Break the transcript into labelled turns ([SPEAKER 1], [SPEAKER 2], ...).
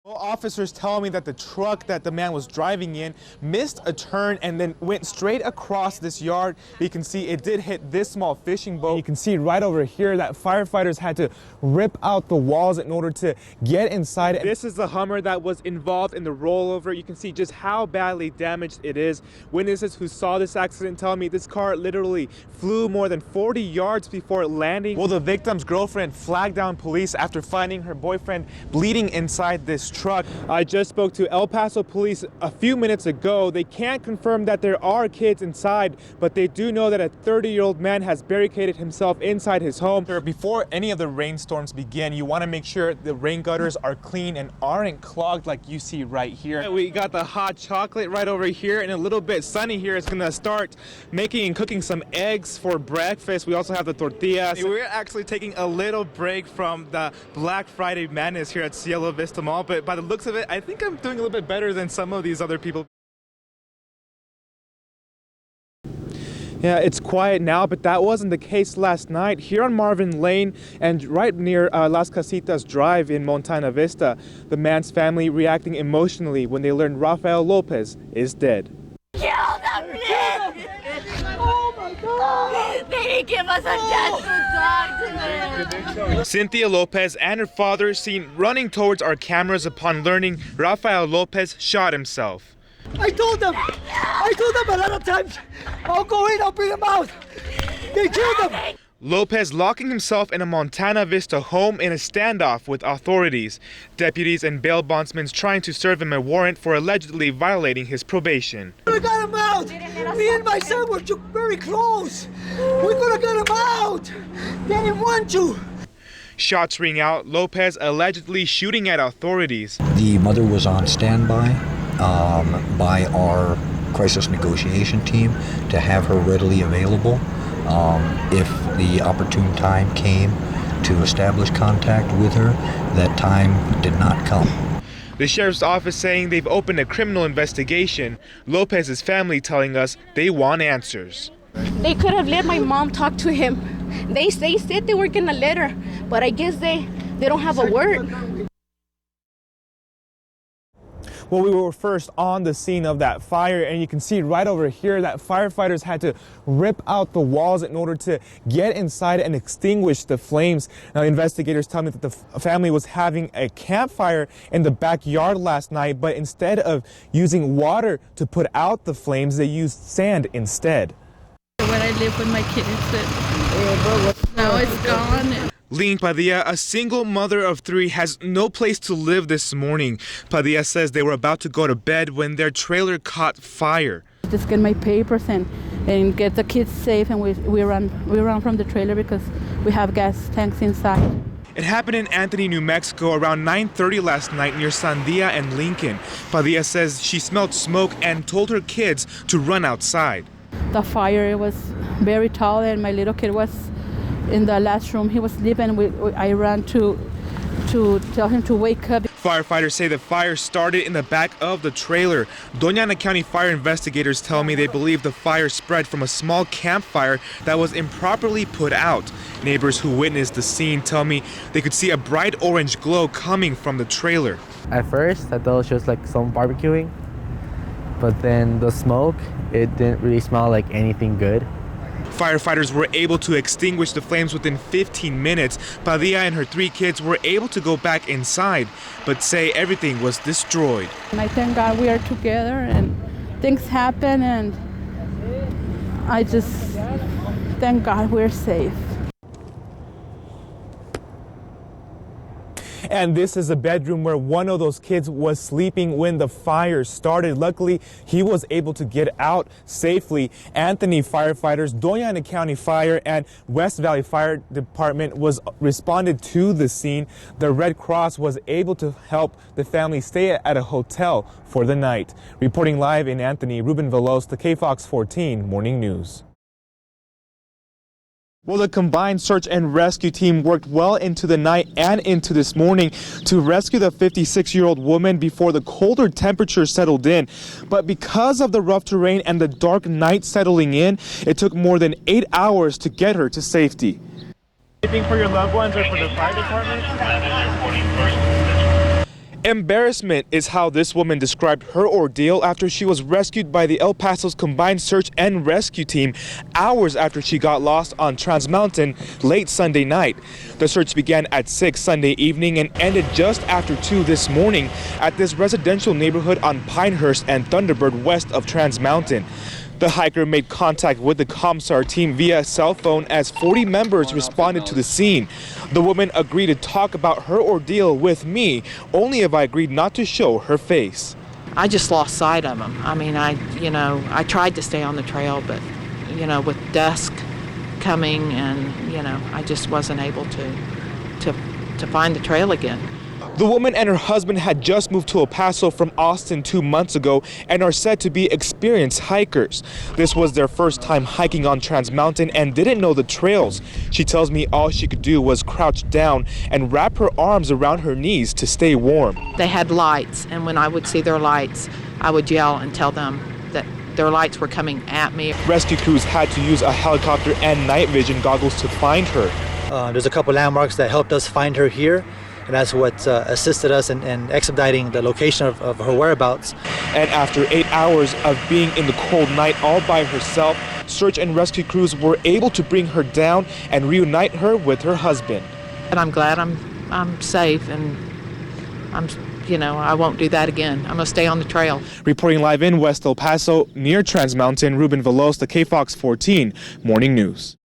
[SPEAKER 1] Well, officers tell me that the truck that the man was driving in missed a turn and then went straight across this yard. You can see it did hit this small fishing boat. You can see right over here that firefighters had to rip out the walls in order to get inside. This is the Hummer that was involved in the rollover. You can see just how badly damaged it is. Witnesses who saw this accident tell me this car literally flew more than 40 yards before landing. Well, the victim's girlfriend flagged down police after finding her boyfriend bleeding inside this truck. I just spoke to El Paso police a few minutes ago. They can't confirm that there are kids inside, but they do know that a 30-year-old man has barricaded himself inside his home. Before any of the rainstorms begin, you want to make sure the rain gutters are clean and aren't clogged like you see right here. We got the hot chocolate right over here, and a little bit sunny here. It's gonna start making and cooking some eggs for breakfast. We also have the tortillas. We're actually taking a little break from the Black Friday madness here at Cielo Vista Mall, but by the looks of it, I think I'm doing a little bit better than some of these other people. Yeah, it's quiet now, but that wasn't the case last night. Here on Marvin Lane and right near Las Casitas Drive in Montana Vista, the man's family reacting emotionally when they learned Rafael Lopez is dead.
[SPEAKER 2] Kill them, please! Oh my God! They didn't give us a chance to talk to them.
[SPEAKER 1] Cynthia Lopez and her father seen running towards our cameras upon learning Rafael Lopez shot himself.
[SPEAKER 3] I told them a lot of times, I'll go in, I'll bring them out. They killed them.
[SPEAKER 1] Lopez locking himself in a Montana Vista home in a standoff with authorities. Deputies and bail bondsmen trying to serve him a warrant for allegedly violating his probation.
[SPEAKER 3] We could have got him out. Me and my son were very close. We could have got him out. They didn't want to.
[SPEAKER 1] Shots ring out, Lopez allegedly shooting at authorities.
[SPEAKER 4] The mother was on standby by our crisis negotiation team to have her readily available if the opportune time came to establish contact with her. That time did not come.
[SPEAKER 1] The sheriff's office saying they've opened a criminal investigation. Lopez's family telling us they want answers.
[SPEAKER 5] They could have let my mom talk to him. They said they were gonna let her, but I guess they don't have a word.
[SPEAKER 1] Well, we were first on the scene of that fire, and you can see right over here that firefighters had to rip out the walls in order to get inside and extinguish the flames. Now, investigators tell me that the family was having a campfire in the backyard last night, but instead of using water to put out the flames, they used sand instead.
[SPEAKER 6] Where I live with my kids, now it's gone.
[SPEAKER 1] Lynn Padilla, a single mother of 3, has no place to live this morning. Padilla says they were about to go to bed when their trailer caught fire.
[SPEAKER 6] Just get my papers and get the kids safe, and we run from the trailer because we have gas tanks inside.
[SPEAKER 1] It happened in Anthony, New Mexico around 9:30 last night near Sandia and Lincoln. Padilla says she smelled smoke and told her kids to run outside.
[SPEAKER 6] The fire was very tall, and my little kid was in the last room. He was sleeping. I ran to tell him to wake up.
[SPEAKER 1] Firefighters say the fire started in the back of the trailer. Doña Ana County fire investigators tell me they believe the fire spread from a small campfire that was improperly put out. Neighbors who witnessed the scene tell me they could see a bright orange glow coming from the trailer.
[SPEAKER 7] At first, I thought it was just like some barbecuing, but then the smoke, it didn't really smell like anything good.
[SPEAKER 1] Firefighters were able to extinguish the flames within 15 minutes. Padilla and her 3 kids were able to go back inside, but say everything was destroyed.
[SPEAKER 6] And I thank God we are together, and things happen, and I just thank God we're safe.
[SPEAKER 1] And this is a bedroom where one of those kids was sleeping when the fire started. Luckily, he was able to get out safely. Anthony firefighters, Doña Ana County Fire, and West Valley Fire Department responded to the scene. The Red Cross was able to help the family stay at a hotel for the night. Reporting live in Anthony, Ruben Veloz, the KFOX 14 Morning News. Well, the combined search and rescue team worked well into the night and into this morning to rescue the 56-year-old woman before the colder temperatures settled in. But because of the rough terrain and the dark night settling in, it took more than 8 hours to get her to safety. Anything for your loved ones or for the fire department? Embarrassment is how this woman described her ordeal after she was rescued by the El Paso's Combined Search and Rescue Team hours after she got lost on Trans Mountain late Sunday night. The search began at 6 Sunday evening and ended just after 2 this morning at this residential neighborhood on Pinehurst and Thunderbird west of Trans Mountain. The hiker made contact with the ComSAR team via cell phone as 40 members responded to the scene. The woman agreed to talk about her ordeal with me, only if I agreed not to show her face.
[SPEAKER 8] I just lost sight of him. I mean, I tried to stay on the trail, but, with dusk coming and, I just wasn't able to find the trail again.
[SPEAKER 1] The woman and her husband had just moved to El Paso from Austin 2 months ago and are said to be experienced hikers. This was their first time hiking on Trans Mountain and didn't know the trails. She tells me all she could do was crouch down and wrap her arms around her knees to stay warm.
[SPEAKER 8] They had lights, and when I would see their lights, I would yell and tell them that their lights were coming at me. Rescue
[SPEAKER 1] crews had to use a helicopter and night vision goggles to find her.
[SPEAKER 9] There's a couple landmarks that helped us find her here, and that's what assisted us in expediting the location of her whereabouts.
[SPEAKER 1] And after 8 hours of being in the cold night all by herself, search and rescue crews were able to bring her down and reunite her with her husband.
[SPEAKER 8] And I'm glad I'm safe, and I won't do that again. I'm gonna stay on the trail.
[SPEAKER 1] Reporting live in West El Paso, near Trans Mountain, Ruben Veloz, the KFOX 14 Morning News.